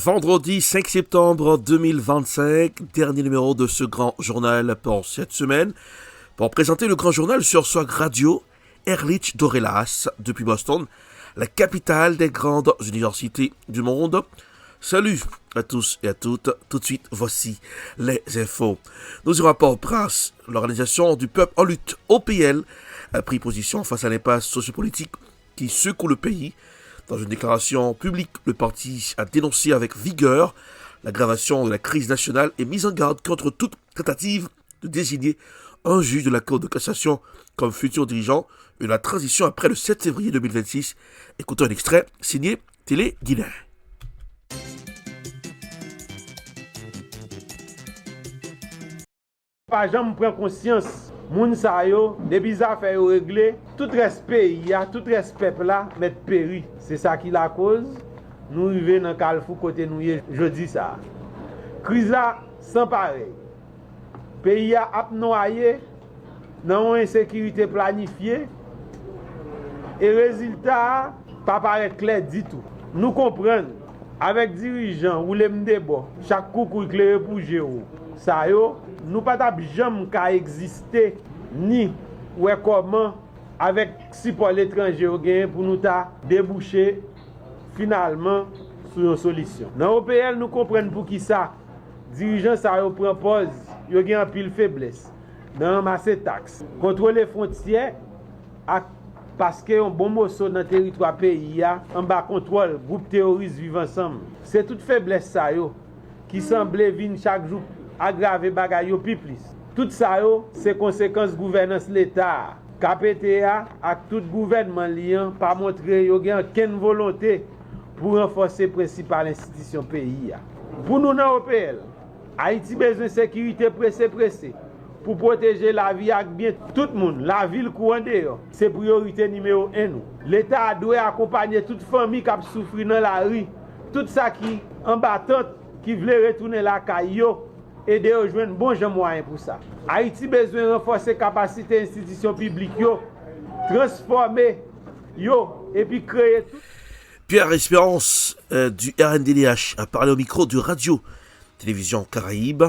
Vendredi 5 septembre 2025, dernier numéro de ce grand journal pour cette semaine. Pour présenter le grand journal sur Swag Radio, Erlich Dorelas, depuis Boston, la capitale des grandes universités du monde. Salut à tous et à toutes. Tout de suite, voici les infos. Nous irons à Port-au-Prince. L'organisation du peuple en lutte, OPL, a pris position face à l'impasse sociopolitique qui secoue le pays. Dans une déclaration publique, le parti a dénoncé avec vigueur l'aggravation de la crise nationale et mis en garde contre toute tentative de désigner un juge de la Cour de cassation comme futur dirigeant de la transition après le 7 février 2026. Écoutons un extrait signé Télé Guinée. Pas jamais prend conscience. Moun sa yo, depuis affaire yo réglé, tout respect il y a, tout respect là met péri. C'est ça qui la cause. Nous arrivons dans Carrefour côté nous jeudi ça. Crise là sans pareil. Pays a noyé dans une insécurité planifiée et résultat pas paraît clair du tout. Nous comprenons avec dirigeants ou les m'débo, chaque coucou éclairé pour géo. Ça yo nous pas jamais qu'à exister ni ou comment avec support l'étranger pour nous ta déboucher finalement sur une solution. Dans l'OPL nous comprenons pour qui ça dirigeants ça yo propose yo gen en pile faiblesse dans ramasser taxes, contrôler frontières parce que un bon morceau dans le territoire pays en bas contrôle groupe terroriste vivent ensemble. C'est toute faiblesse ça yo qui semblait venir chaque jour aggraver bagay yo pi plus. Tout ça yo, c'est conséquence gouvernance l'État. KPTA ak tout gouvernement liant pas montrer yo gen aucune volonté pour renforcer principale institution pays. Pour nous dans OPL, Haïti besoin de sécurité pressé pour protéger la vie ak bien tout le monde, la ville courant dehors. C'est priorité numéro 1 nous. L'État doit accompagner toute famille qui a souffert dans la rue, tout ça qui en battante qui veut retourner la caillou et de rejoindre bon moyen pour ça. Haïti besoin de renforcer capacité institutions publiques transformer et puis créer tout. Pierre Espérance du RNDDH a parlé au micro de Radio Télévision Caraïbe.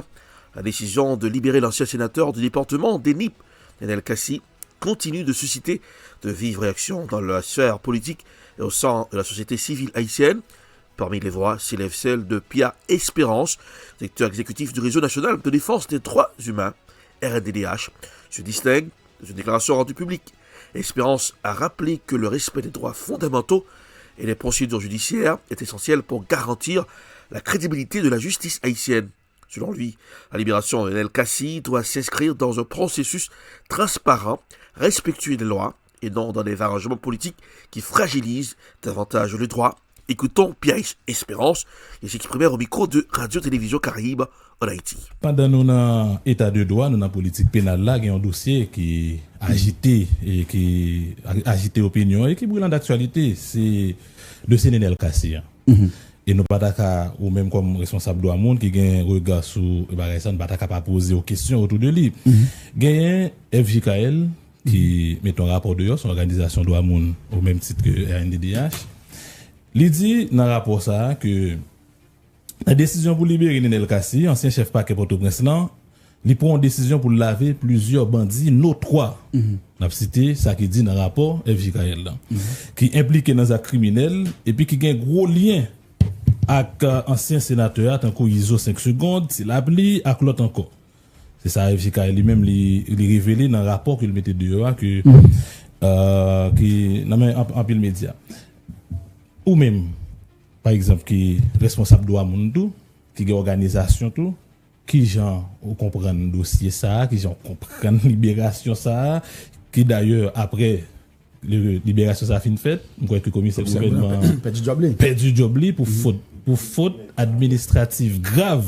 La décision de libérer l'ancien sénateur du département d'Enip, Nenel Kassi, continue de susciter de vives réactions dans la sphère politique et au sein de la société civile haïtienne. Parmi les voix s'élève celle de Pierre Espérance, directeur exécutif du Réseau national de défense des droits humains, RNDDH, se distingue dans une déclaration rendue publique. Espérance a rappelé que le respect des droits fondamentaux et des procédures judiciaires est essentiel pour garantir la crédibilité de la justice haïtienne. Selon lui, la libération de Nenel Kassi doit s'inscrire dans un processus transparent, respectueux des lois, et non dans des arrangements politiques qui fragilisent davantage le droit. Écoutons Pierre Espérance, qui s'exprimait au micro de Radio-Télévision Caraïbe en Haïti. Pendant nous dans l'état de droit, nous dans la politique pénale, là, il y a un dossier qui agité et qui agité l'opinion et qui brûle d'actualité, c'est le Nenel Kassi. Et nous pas d'accord, ou même comme responsable de monde qui a un regard sur ça, nous pas d'accord poser aux questions autour de lui. Il y a FJKL qui met un rapport de son organisation de monde au même titre que RNDDH. Il dit dans le rapport ça que la décision pour libérer Nenel Kassi, ancien chef parquet Port-au-Prince, il prend une décision pour laver plusieurs bandits, nos trois. On a cité ça qui dit dans le rapport FJKL, qui impliqué dans un criminel et puis qui a un gros lien avec ancien sénateur, tant qu'on ISO 5 secondes, c'est l'appli, avec l'autre encore. C'est ça, FJKL lui-même, il révélé dans le rapport qu'il mettait dehors, que, qui, en pile média. Ou même, par exemple, qui est responsable de Wamundu, qui est organisation tout, qui genre comprend le dossier ça, qui genre comprend libération ça, qui d'ailleurs après libération ça fin faite, je crois que le commissaire gouvernement perdu job pour faute administrative grave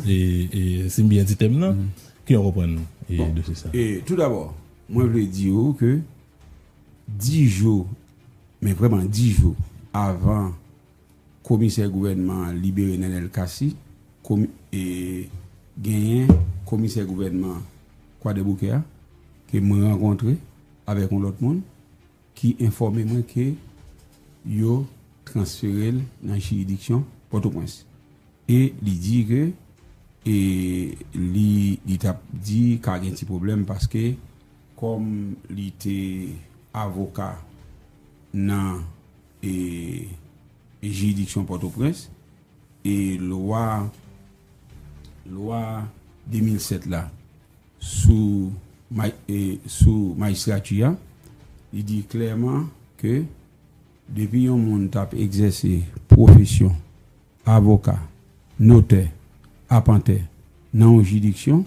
et c'est bien dit thème là qui on reprend et dossier ça. Et tout d'abord, moi je veux dire que 10 jours, mais vraiment 10 jours avant commissaire gouvernement libéré Nenel Kassi et gagné commissaire gouvernement Kwade Boukea que me rencontré avec un autre monde qui informait moi que yo transféré dans juridiction Port-au-Prince. Et il dit que et il t'a dit qu'il y a un petit problème parce que comme il était avocat dans et juridiction Port-au-Prince et loi 2007 là sous magistrature, il dit clairement que depuis un monde a exercé profession avocat, notaire, apprenti dans une juridiction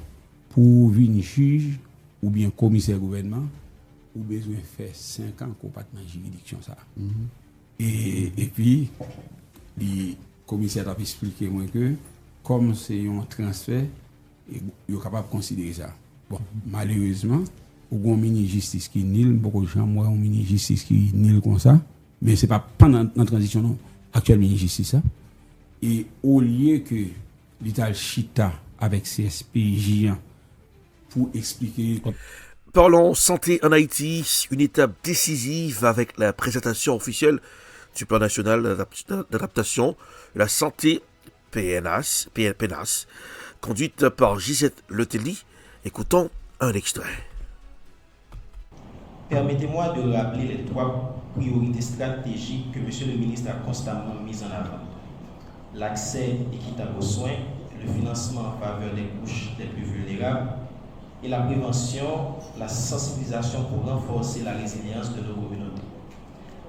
pour venir juge ou bien commissaire gouvernement ou besoin faire 5 ans qu'on pas dans la juridiction ça. Et puis le commissaire a expliqué moi que comme c'est un transfert, il est capable de considérer ça. Bon, malheureusement, il y a un ministre de justice qui est nul, beaucoup de gens ont un ministre de justice qui est nul comme ça, mais ce n'est pas pendant la transition, non, actuel ministre de justice. Ça. Et au lieu que l'État chita avec CSPJ pour expliquer. Parlons santé en Haïti, une étape décisive avec la présentation officielle du plan national d'adaptation de la santé PNAS, conduite par Gisette Letelli. Écoutons un extrait. Permettez-moi de rappeler les 3 priorités stratégiques que M. le ministre a constamment mises en avant. L'accès équitable aux soins, le financement en faveur des couches les plus vulnérables et la prévention, la sensibilisation pour renforcer la résilience de nos communautés.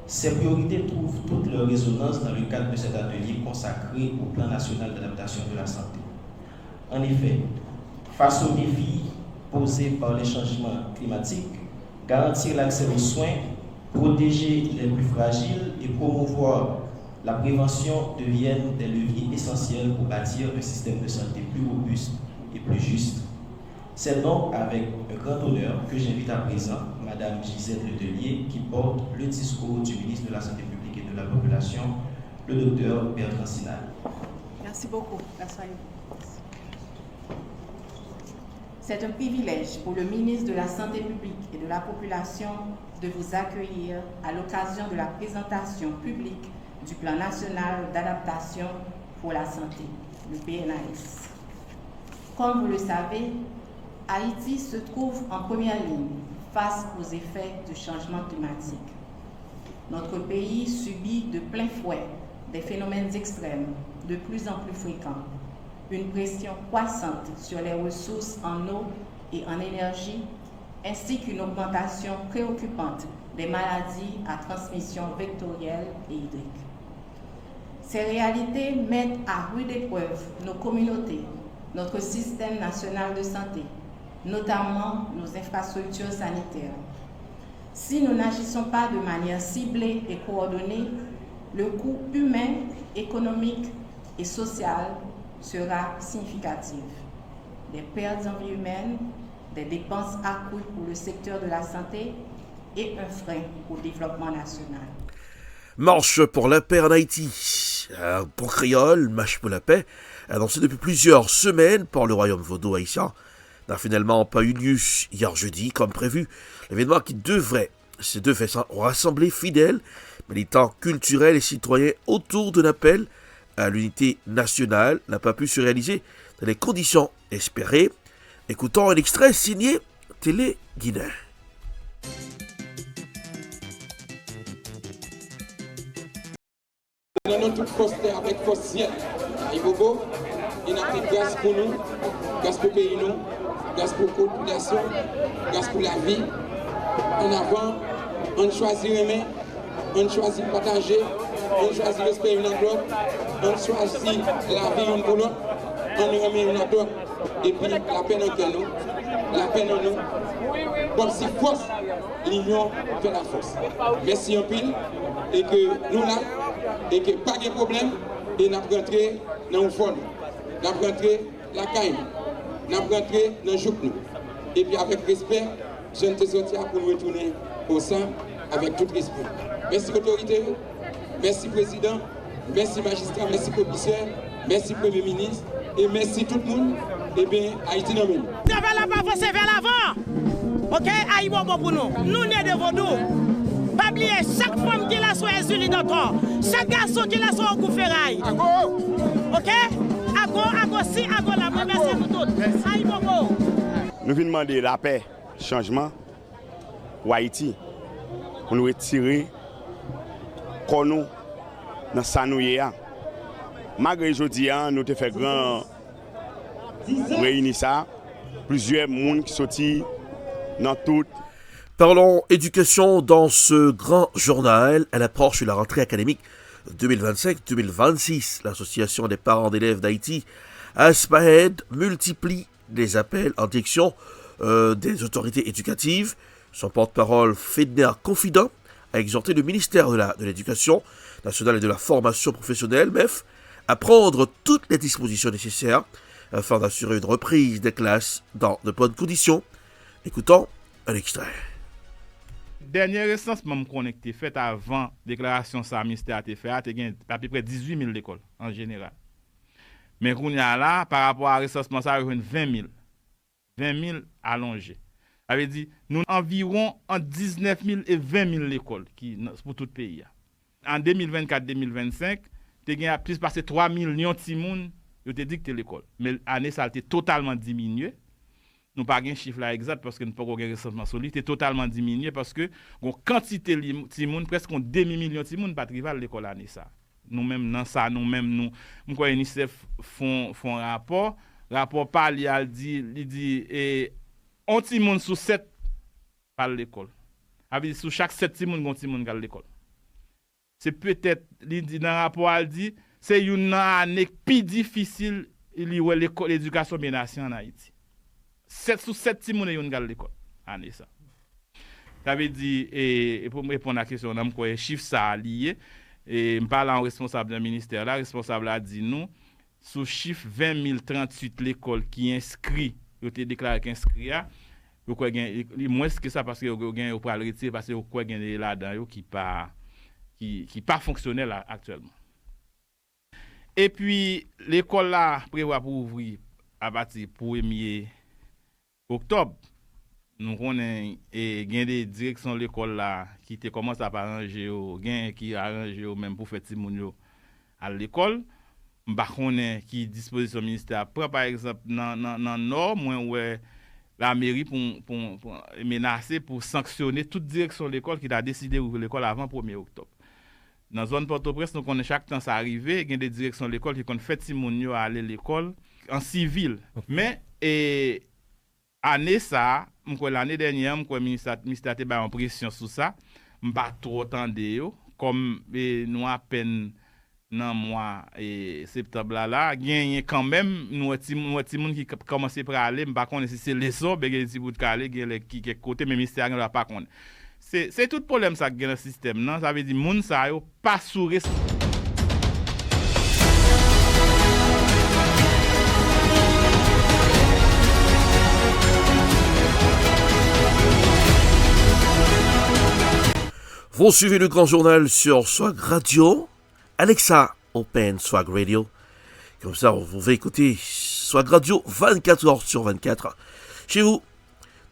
Ces priorités trouvent toute leur résonance dans le cadre de cet atelier consacré au plan national d'adaptation de la santé. En effet, face aux défis posés par les changements climatiques, garantir l'accès aux soins, protéger les plus fragiles et promouvoir la prévention deviennent des leviers essentiels pour bâtir un système de santé plus robuste et plus juste. C'est donc avec un grand honneur que j'invite à présent Mme Gisette Letelli qui porte le discours du ministre de la Santé publique et de la Population, le Dr Bertrand Sinal. Merci beaucoup. C'est un privilège pour le ministre de la Santé publique et de la Population de vous accueillir à l'occasion de la présentation publique du plan national d'adaptation pour la santé, le PNAS. Comme vous le savez, Haïti se trouve en première ligne face aux effets du changement climatique. Notre pays subit de plein fouet des phénomènes extrêmes de plus en plus fréquents, une pression croissante sur les ressources en eau et en énergie, ainsi qu'une augmentation préoccupante des maladies à transmission vectorielle et hydrique. Ces réalités mettent à rude épreuve nos communautés, notre système national de santé, notamment nos infrastructures sanitaires. Si nous n'agissons pas de manière ciblée et coordonnée, le coût humain, économique et social sera significatif. Des pertes en vie humaine, des dépenses accrues pour le secteur de la santé et un frein au développement national. Marche pour la paix en Haïti. Un pont créole, marche pour la paix, annoncé depuis plusieurs semaines par le royaume vaudo-haïtien, n'a finalement pas eu lieu hier jeudi comme prévu. L'événement qui devait rassembler fidèles, militants culturels et citoyens autour d'un appel à l'unité nationale n'a pas pu se réaliser dans les conditions espérées. Écoutons un extrait signé Télé Guinée. Nous avons toute force avec force ciel. Il y a une grâce pour nous, grâce pour le pays, grâce pour la population, grâce pour la vie. En avant, on choisit aimer, on choisit partager, on choisit respecter une autre, on choisit la vie une pour l'autre, on remet une autre, et puis la peine en nous, la peine en nous. Comme si force, l'union fait la force. Merci un pile, et que nous là, et que pas de problème, et nous avons rentré dans le fond, nous avons rentré la caille, nous avons rentré dans le jour. Et puis avec respect, je ne te sortir pour nous retourner au sein avec tout respect. Merci autorité, merci président, merci magistrat, merci commissaire, merci premier ministre, et merci tout le monde. Et bien, Haïti non même. Vers l'avant, c'est vers l'avant. Ok, Haïti bon pour nous. Nous nés de Vaudou. Pas oublier chaque femme qui la soit Zuli dans chaque garçon qui la soit au coup ferraille. Ok? si, à go là. Merci vous tous. Aïe, bobo. Nous venons demander la paix, changement pour Haïti. Pour nous retirer qu'on nous dans sa nouille. Malgré aujourd'hui, nous avons fait grand réunir ça. Plusieurs personnes qui sont dans tout. Parlons éducation dans ce grand journal à l'approche de la rentrée académique 2025-2026. L'Association des parents d'élèves d'Haïti, ASPAED, multiplie les appels en direction des autorités éducatives. Son porte-parole, Fedner Confident, a exhorté le ministère de l'Éducation nationale et de la formation professionnelle, MEF, à prendre toutes les dispositions nécessaires afin d'assurer une reprise des classes dans de bonnes conditions. Écoutons un extrait. Dernier recensement qu'on a fait avant la déclaration ça le ministère a fait, il y a à peu près 18 000 écoles en général. Mais qu'on y a là, par rapport à recensement, ça a 20 000. 20 000 allongés. Ça veut dire, nous environ entre 19 000 et 20 000 écoles pour tout le pays. En 2024-2025, il y a plus passé 3 millions de gens qui ont dicté l'école. Mais l'année, ça a été totalement diminué. Nous n'avons pas un chiffre là exact parce que nous n'avons pas un recensement solide. C'est totalement diminué parce que la quantité de gens, presque un demi-million de gens, pas arriver à l'école l'année. Nous-mêmes, dans ça, nous, UNICEF font un rapport. Rapport parle, il dit, on petit monde sur 7 par l'école. Avec sur chaque 7 petits monde, on petit monde à l'école. C'est peut-être, il dit dans le rapport, il dit, c'est une année plus difficile l'éducation menacée en Haïti. 7 sur 7 petits monde yon gal l'école année ça. Ça veut dire et pour me répondre à la question, on a quoi chiffre ça lié et me parle en responsable du ministère là, responsable a dit nous sous chiffre 20 038 l'école qui inscrit, il été déclaré qu'inscrit a, yo quoi gain moins que ça parce que yo gain yo pral retirer parce que yo quoi gain là-dedans yo qui pas fonctionnel actuellement. Et puis l'école là prévoit pour ouvrir à partir 1er octobre. Nous connaissons des directions de l'école là qui te commencent à arranger qui arrange même pour faire ti moun yo à l'école. M'pa connaît qui disposition ministère prend par exemple dans nord moins ouais la mairie pour menacer pour sanctionner toute direction de l'école qui a décidé d'ouvrir l'école avant 1er octobre. Dans zone Port-au-Prince nous connaît chaque temps ça arrivé, il y a des directions de l'école qui ont fait ti moun yo aller l'école en civil. Mais année ça, l'année dernière, le ministère était en pression sur ça. Je ne pas trop attendre comme nous à peine dans mois et septembre là, il y a quand même nous petit monde qui commence à aller, pas connait si c'est leçon, ben petit bout de calé qui côté mais ministère ne pas connait. C'est tout problème ça dans le système non, ça veut dire monde ça yo pas sous Vous suivez le grand journal sur Swag Radio, Alexa Open Swag Radio. Comme ça, vous pouvez écouter Swag Radio 24 heures sur 24 chez vous.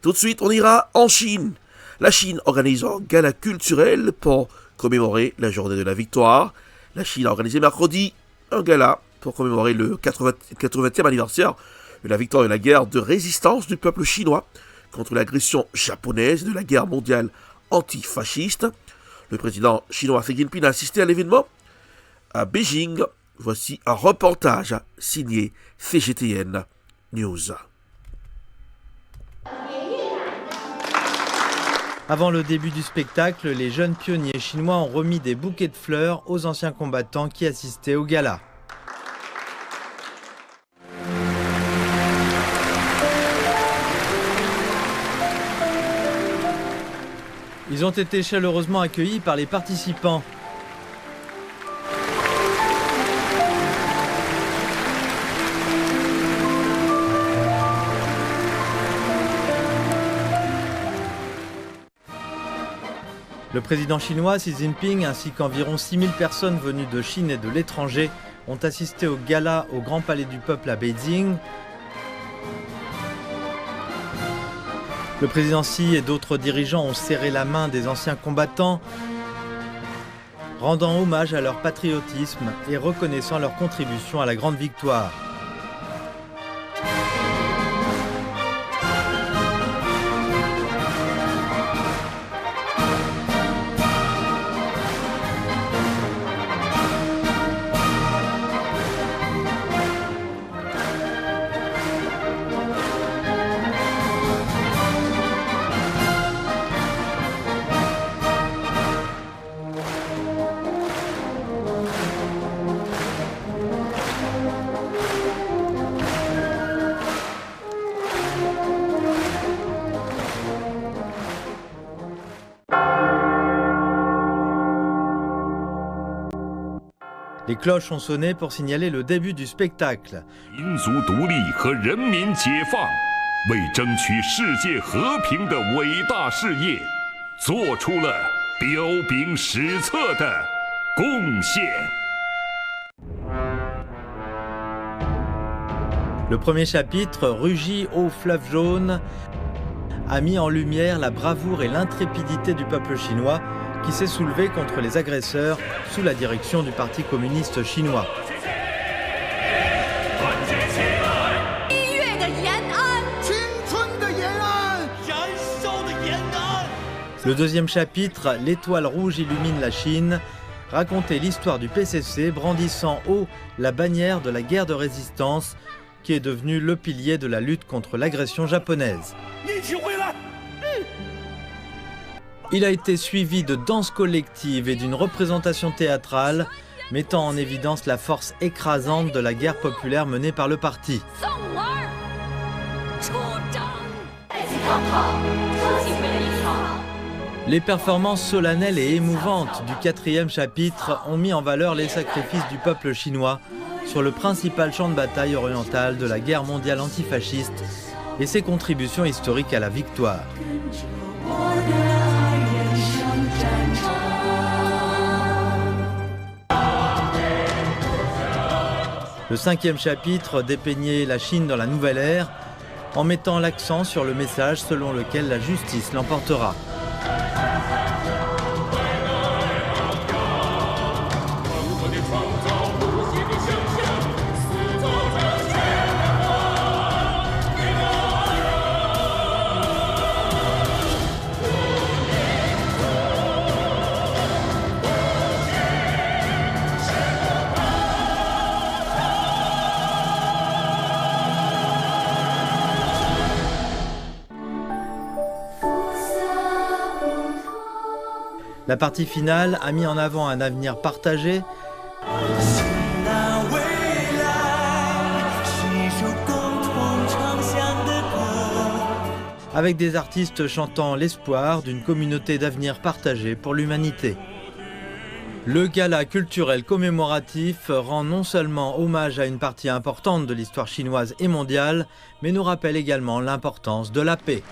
Tout de suite, on ira en Chine. La Chine organise un gala culturel pour commémorer la journée de la victoire. La Chine a organisé mercredi un gala pour commémorer le 80e anniversaire de la victoire de la guerre de résistance du peuple chinois contre l'agression japonaise de la guerre mondiale antifasciste. Le président chinois Xi Jinping a assisté à l'événement à Beijing. Voici un reportage signé CGTN News. Avant le début du spectacle, les jeunes pionniers chinois ont remis des bouquets de fleurs aux anciens combattants qui assistaient au gala. Ils ont été chaleureusement accueillis par les participants. Le président chinois Xi Jinping ainsi qu'environ 6000 personnes venues de Chine et de l'étranger ont assisté au gala au Grand Palais du Peuple à Beijing. Le président Xi et d'autres dirigeants ont serré la main des anciens combattants, rendant hommage à leur patriotisme et reconnaissant leur contribution à la grande victoire. Les cloches ont sonné pour signaler le début du spectacle. 民族独立和人民解放，为争取世界和平的伟大事业，做出了彪炳史册的贡献。 Le premier chapitre, Rugy au fleuve jaune, a mis en lumière la bravoure et l'intrépidité du peuple chinois qui s'est soulevé contre les agresseurs sous la direction du Parti communiste chinois. Le deuxième chapitre, L'étoile rouge illumine la Chine, racontait l'histoire du PCC brandissant haut la bannière de la guerre de résistance qui est devenue le pilier de la lutte contre l'agression japonaise. Il a été suivi de danses collectives et d'une représentation théâtrale mettant en évidence la force écrasante de la guerre populaire menée par le parti. Les performances solennelles et émouvantes du quatrième chapitre ont mis en valeur les sacrifices du peuple chinois sur le principal champ de bataille oriental de la guerre mondiale antifasciste et ses contributions historiques à la victoire. Le cinquième chapitre dépeignait la Chine dans la nouvelle ère en mettant l'accent sur le message selon lequel la justice l'emportera. La partie finale a mis en avant un avenir partagé avec des artistes chantant l'espoir d'une communauté d'avenir partagé pour l'humanité. Le gala culturel commémoratif rend non seulement hommage à une partie importante de l'histoire chinoise et mondiale, mais nous rappelle également l'importance de la paix.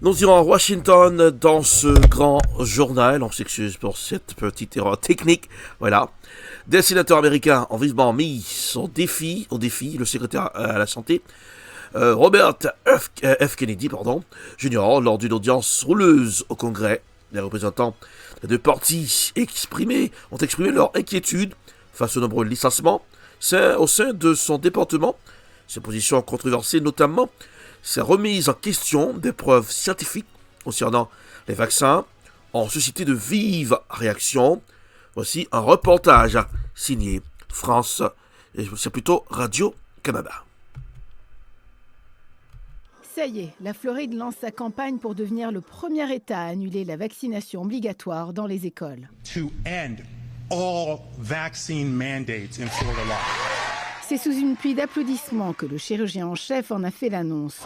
Nous irons à Washington dans ce grand journal. On s'excuse pour cette petite erreur technique. Voilà. Des sénateurs américains ont vivement mis au défi le secrétaire à la santé, Robert F. Kennedy, Jr., lors d'une audience rouleuse au Congrès. Les représentants des deux partis ont exprimé leur inquiétude face aux nombreux licenciements au sein de son département. Ces positions controversées, notamment ces remises en question des preuves scientifiques concernant les vaccins, ont suscité de vives réactions. Voici un reportage signé France, et c'est plutôt Radio-Canada. Ça y est, la Floride lance sa campagne pour devenir le premier État à annuler la vaccination obligatoire dans les écoles. To end all vaccine mandates in Florida law. C'est sous une pluie d'applaudissements que le chirurgien en chef en a fait l'annonce.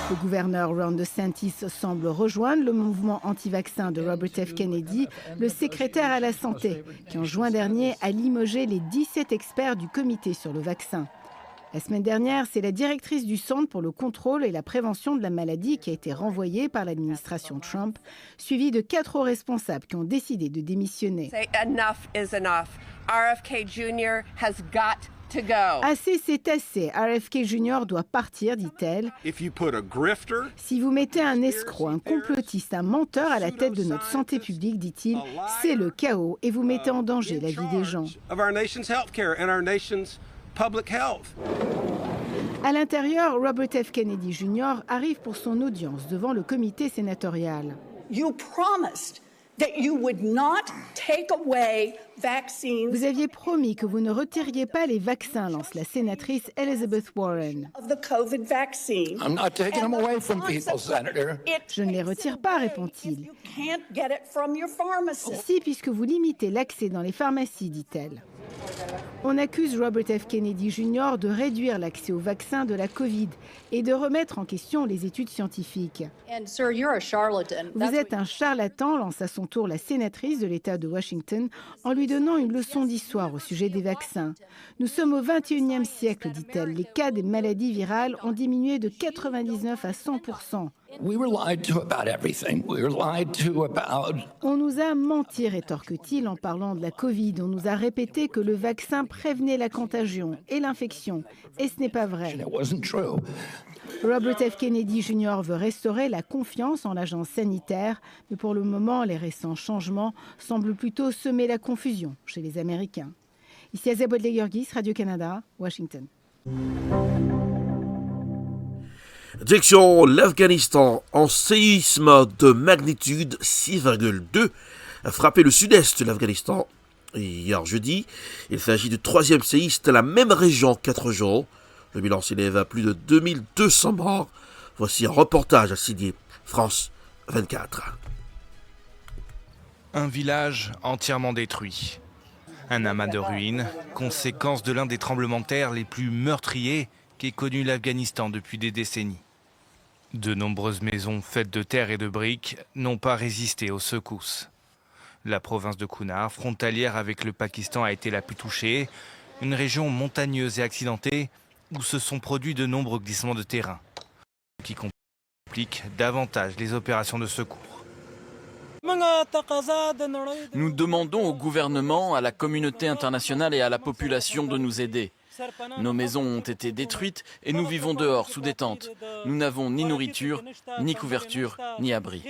Le gouverneur Ron DeSantis semble rejoindre le mouvement anti-vaccin de Robert F. Kennedy, le secrétaire à la santé, qui en juin dernier a limogé les 17 experts du comité sur le vaccin. La semaine dernière, c'est la directrice du Centre pour le contrôle et la prévention de la maladie qui a été renvoyée par l'administration Trump, suivie de 4 hauts responsables qui ont décidé de démissionner. Enough is enough. RFK Jr. has got to go. Assez, c'est assez. RFK Jr. doit partir, dit-elle. Si vous mettez un escroc, un complotiste, un menteur à la tête de notre santé publique, dit-il, c'est le chaos et vous mettez en danger la vie des gens. À l'intérieur, Robert F. Kennedy Jr. arrive pour son audience devant le comité sénatorial. Vous aviez promis que vous ne retiriez pas les vaccins, lance la sénatrice Elizabeth Warren. Je ne les retire pas, répond-il. Si, puisque vous limitez l'accès dans les pharmacies, dit-elle. On accuse Robert F. Kennedy Jr. de réduire l'accès aux vaccins de la Covid et de remettre en question les études scientifiques. Vous êtes un charlatan, lance à son tour la sénatrice de l'État de Washington en lui donnant une leçon d'histoire au sujet des vaccins. Nous sommes au 21e siècle, dit-elle. Les cas des maladies virales ont diminué de 99 à 100%. On nous a menti, rétorque-t-il en parlant de la Covid. On nous a répété que le vaccin prévenait la contagion et l'infection. Et ce n'est pas vrai. Robert F. Kennedy Jr. veut restaurer la confiance en l'agence sanitaire, mais pour le moment, les récents changements semblent plutôt semer la confusion chez les Américains. Ici Azabod Legergis, Radio-Canada, Washington. Direction l'Afghanistan, un séisme de magnitude 6,2 a frappé le sud-est de l'Afghanistan hier jeudi. Il s'agit du troisième séisme dans la même région en 4 jours. Le bilan s'élève à plus de 2200 morts. Voici un reportage à signer France 24. Un village entièrement détruit. Un amas de ruines, conséquence de l'un des tremblements de terre les plus meurtriers qu'ait connu l'Afghanistan depuis des décennies. De nombreuses maisons faites de terre et de briques n'ont pas résisté aux secousses. La province de Kunar, frontalière avec le Pakistan, a été la plus touchée, une région montagneuse et accidentée où se sont produits de nombreux glissements de terrain, qui compliquent davantage les opérations de secours. Nous demandons au gouvernement, à la communauté internationale et à la population de nous aider. Nos maisons ont été détruites et nous vivons dehors sous des tentes. Nous n'avons ni nourriture, ni couverture, ni abri.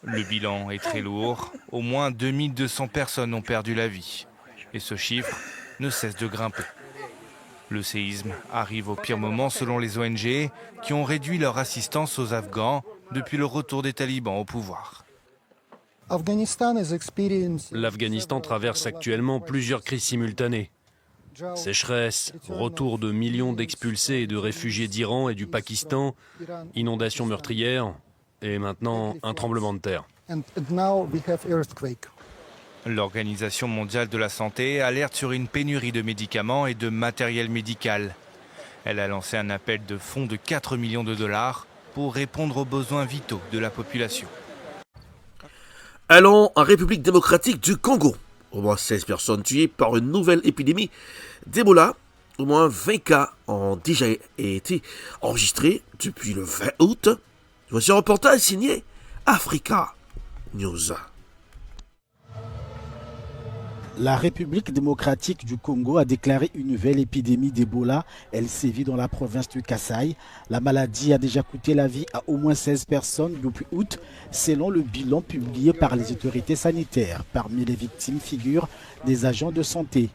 Le bilan est très lourd. Au moins 2200 personnes ont perdu la vie. Et ce chiffre ne cesse de grimper. Le séisme arrive au pire moment selon les ONG qui ont réduit leur assistance aux Afghans depuis le retour des talibans au pouvoir. L'Afghanistan traverse actuellement plusieurs crises simultanées. Sécheresse, retour de millions d'expulsés et de réfugiés d'Iran et du Pakistan, inondations meurtrières et maintenant un tremblement de terre. L'Organisation mondiale de la santé alerte sur une pénurie de médicaments et de matériel médical. Elle a lancé un appel de fonds de 4 millions de dollars pour répondre aux besoins vitaux de la population. Allons en République démocratique du Congo. Au moins 16 personnes tuées par une nouvelle épidémie d'Ebola. Au moins 20 cas ont déjà été enregistrés depuis le 20 août. Voici un reportage signé Africa News. La République démocratique du Congo a déclaré une nouvelle épidémie d'Ebola. Elle sévit dans la province du Kasaï. La maladie a déjà coûté la vie à au moins 16 personnes depuis août, selon le bilan publié par les autorités sanitaires. Parmi les victimes figurent des agents de santé.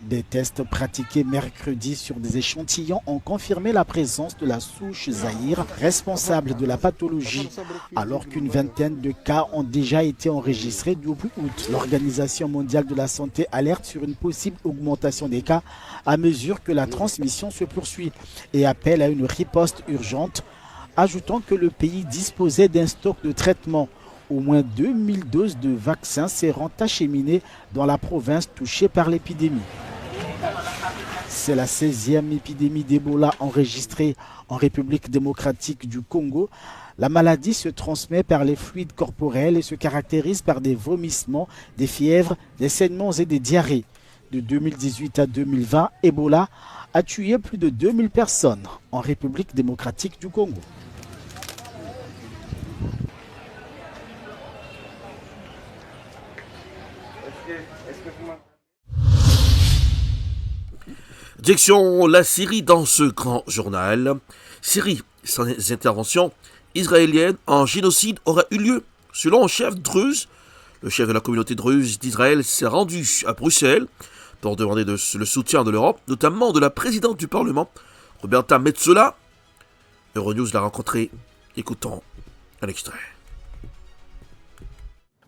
Des tests pratiqués mercredi sur des échantillons ont confirmé la présence de la souche Zaïre, responsable de la pathologie, alors qu'une vingtaine de cas ont déjà été enregistrés depuis août. L'Organisation mondiale de la santé alerte sur une possible augmentation des cas à mesure que la transmission se poursuit et appelle à une riposte urgente, ajoutant que le pays disposait d'un stock de traitement. Au moins 2000 doses de vaccins seront acheminées dans la province touchée par l'épidémie. C'est la 16e épidémie d'Ebola enregistrée en République démocratique du Congo. La maladie se transmet par les fluides corporels et se caractérise par des vomissements, des fièvres, des saignements et des diarrhées. De 2018 à 2020, Ebola a tué plus de 2000 personnes en République démocratique du Congo. Direction la Syrie dans ce grand journal. Syrie, sans intervention israélienne, un génocide aura eu lieu. Selon un chef druze, le chef de la communauté druze d'Israël s'est rendu à Bruxelles pour demander le soutien de l'Europe, notamment de la présidente du Parlement, Roberta Metsola. Euronews l'a rencontré. Écoutons un extrait.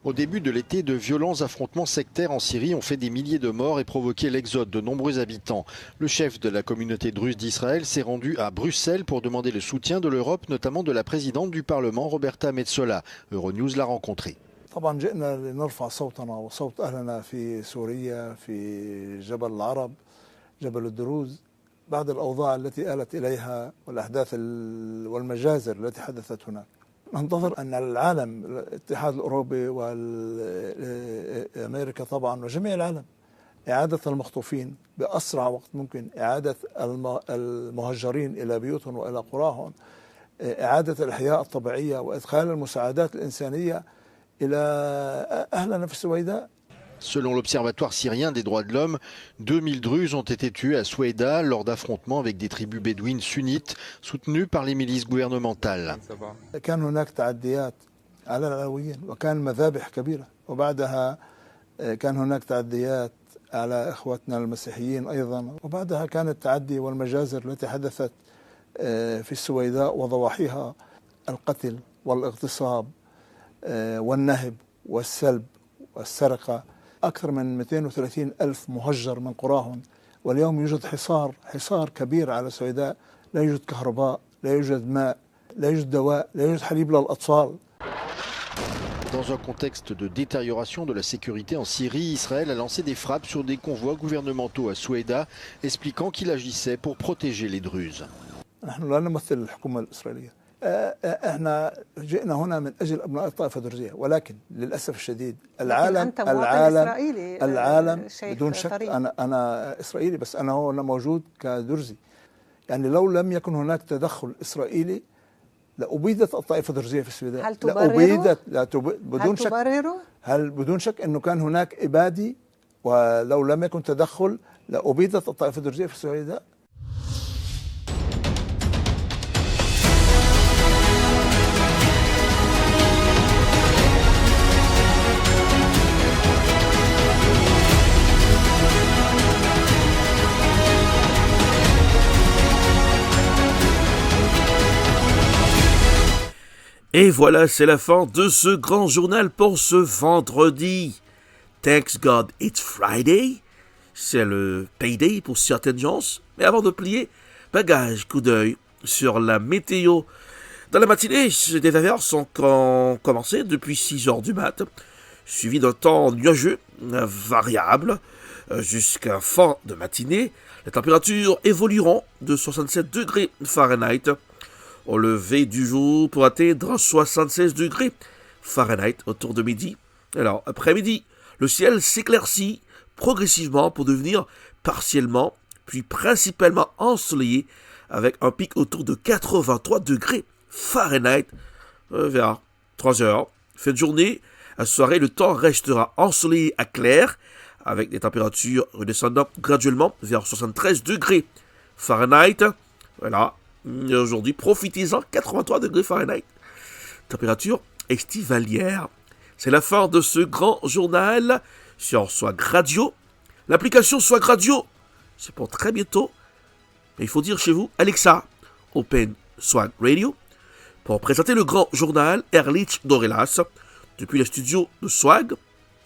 Au début de l'été, de violents affrontements sectaires en Syrie ont fait des milliers de morts et provoqué l'exode de nombreux habitants. Le chef de la communauté druze d'Israël s'est rendu à Bruxelles pour demander le soutien de l'Europe, notamment de la présidente du Parlement, Roberta Metsola. Euronews l'a rencontrée. طبعا جئنا لنرفع صوتنا وصوت أهلنا في سوريا في جبل العرب جبل الدروز بعد الأوضاع التي آلت إليها والأحداث والمجازر التي حدثت هناك. ننتظر أن العالم الاتحاد الأوروبي وأمريكا طبعا وجميع العالم إعادة المخطوفين بأسرع وقت ممكن، إعادة المهجرين إلى بيوتهم وإلى قراهم، إعادة الإحياء الطبيعية وإدخال المساعدات الإنسانية إلى أهلنا في السويداء. Selon l'Observatoire syrien des droits de l'homme, 2000 Druzes ont été tués à Soueïda lors d'affrontements avec des tribus bédouines sunnites soutenues par les milices gouvernementales. كان هناك تعديات على العلويين وكان مذابح كبيرة، وبعدها كان هناك تعديات على إخوتنا المسيحيين أيضا، وبعدها كان التعدي والمجازر التي حدثت في السويداء وضواحيها، القتل والاغتصاب والنهب والسلب والسرقة. أكثر من 230 ألف مهجر من قراهم، واليوم يوجد حصار كبير على السويداء، لا يوجد كهرباء، لا يوجد ماء، لا يوجد دواء، لا يوجد حليب للأطفال. Dans un contexte de détérioration de la sécurité en Syrie, Israël a lancé des frappes sur des convois gouvernementaux à Soueïda, expliquant qu'il agissait pour protéger les Druzes. نحن لا نمثل الحكومة الإسرائيلية، احنا جئنا هنا من أجل أبناء الطائفة الدرزية، ولكن للأسف الشديد العالم بدون شك أنا إسرائيلي، بس أنا هنا موجود كدرزي. يعني لو لم يكن هناك تدخل إسرائيلي لأبيدت الطائفة الدرزية في السويداء. هل تبرره؟ بدون شك. هل بدون شك أنه كان هناك إبادة، ولو لم يكن تدخل لأبيدت الطائفة الدرزية في السويداء. Et voilà, c'est la fin de ce grand journal pour ce vendredi. Thanks God it's Friday. C'est le payday pour certaines gens. Mais avant de plier, bagage, coup d'œil sur la météo. Dans la matinée, des averses ont commencé depuis 6 heures du mat, suivi d'un temps nuageux, variable, jusqu'à fin de matinée. Les températures évolueront de 67 degrés Fahrenheit au lever du jour pour atteindre 76 degrés Fahrenheit autour de midi. Alors, après-midi, le ciel s'éclaircit progressivement pour devenir partiellement, puis principalement ensoleillé avec un pic autour de 83 degrés Fahrenheit vers 3 heures. Fin de journée, à soirée, le temps restera ensoleillé à clair avec des températures redescendant graduellement vers 73 degrés Fahrenheit. Voilà. Aujourd'hui, profitez-en, 83 degrés Fahrenheit. Température estivalière. C'est la fin de ce grand journal sur Swag Radio. L'application Swag Radio, c'est pour très bientôt. Mais il faut dire chez vous, Alexa, Open Swag Radio. Pour présenter le grand journal, Erlich Dorelas, depuis les studios de Swag,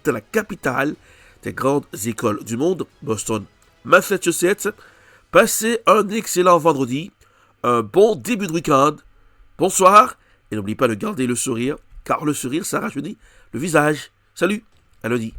de la capitale des grandes écoles du monde, Boston, Massachusetts. Passez un excellent vendredi. Un bon début de week-end. Bonsoir. Et n'oubliez pas de garder le sourire, car le sourire, ça rajeunit le visage. Salut, à lundi.